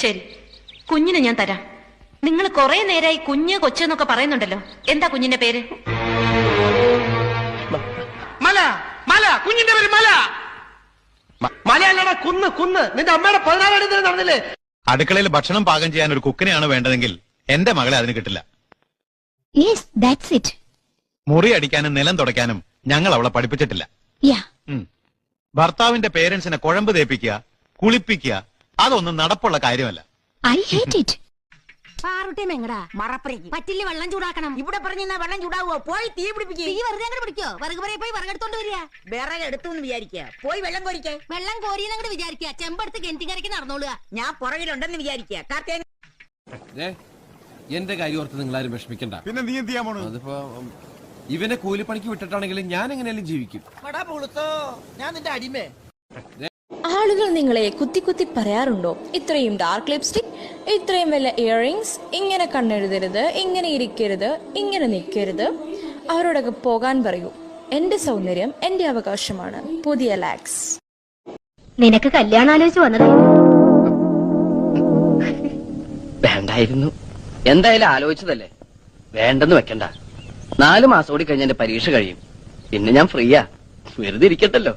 ശരി, കുഞ്ഞിന് ഞാൻ തരാം. നിങ്ങൾ കുറെ നേരമായി കുഞ്ഞ് കൊച്ചെന്നൊക്കെ പറയുന്നുണ്ടല്ലോ. എന്താ കുഞ്ഞിന്റെ പേര്? മല. മല. കുഞ്ഞിന്റെ പേര് മല. മലയല്ലടാ, കുന്ന്. കുന്ന്. നിന്റെ അമ്മയുടെ 14 തീയതി നടന്നില്ലേ? അടുക്കളയിൽ ഭക്ഷണം പാകം ചെയ്യാൻ ഒരു കുക്കിനെയാണ് വേണ്ടതെങ്കിൽ എന്റെ മകളെ അതിന് കിട്ടില്ല. Yes, that's it. മുറി അടിക്കാനും നിലം തുടയ്ക്കാനും ഞങ്ങൾ അവളെ പഠിപ്പിച്ചിട്ടില്ല. Yeah. ഭർത്താവിന്റെ പേരൻസിനെ കുഴമ്പ് തേപ്പിക്കുക, കുളിപ്പിക്കുക, അതൊന്നും നടപ്പുള്ള കാര്യമല്ല. I hate it. പാറുട്ടിമെങ്ങടാ മറപ്പറേക്ക് പറ്റില്ല. വെള്ളം ചൂടാക്കണം. ഇവിടെ പറഞ്ഞാ വെള്ളം ചൂടാവോ? പോയി തീ പിടിപ്പിക്കുക. തീ വെറുതെ അങ്ങനെ പിടിക്കോ? വിറക് പറയെ പോയി വിറകെടുത്തോണ്ട് വരിക. വിറക് എടുത്തു വിചാരിക്കുക. പോയി വെള്ളം കോരിക്കേ. വെള്ളം കോരിയെന്നങ്ങോട്ട് വിചാരിക്കുക. ചെമ്പെടുത്ത് കെന്തിക്കരയ്ക്ക് നടന്നോളുക. ഞാൻ പുറകിലുണ്ടെന്ന് വിചാരിക്കുക. എന്റെ കാര്യം ഓർത്ത് നിങ്ങളാരും വിഷമിക്കണ്ട. പിന്നെ നീ എന്ത് ചെയ്യാൻ പോണു? അതിപ്പോ ഇവനെ കൂലിപ്പണിക്ക് വിട്ടിട്ടാണെങ്കിലും ഞാൻ എങ്ങനെയാലും ജീവിക്കും. ഞാൻ നിന്റെ അടിമേ. ആളുകൾ നിങ്ങളെ കുത്തി കുത്തി പറയാറുണ്ടോ, ഇത്രയും ഡാർക്ക് ലിപ്സ്റ്റിക്, ഇത്രയും വലിയ ഇയറിംഗ്സ്, ഇങ്ങനെ കണ്ണെഴുതരുത്, ഇങ്ങനെ ഇരിക്കരുത്, ഇങ്ങനെ നിൽക്കരുത്? അവരോടൊക്കെ പോകാൻ പറയൂ. എന്റെ സൗന്ദര്യം എന്റെ അവകാശമാണ്. പുതിയ ലാക്സ്. നിനക്ക് കല്യാണം ആലോചിച്ച് വന്നതേ? വേണ്ടായിരുന്നു. എന്തായാലും ആലോചിച്ചതല്ലേ, വേണ്ടെന്ന് വെക്കണ്ട. 4 മാസം കൂടി കഴിഞ്ഞ എന്റെ പരീക്ഷ കഴിയും. പിന്നെ ഞാൻ ഫ്രീയാ, വെറുതെ ഇരിക്കട്ടല്ലോ.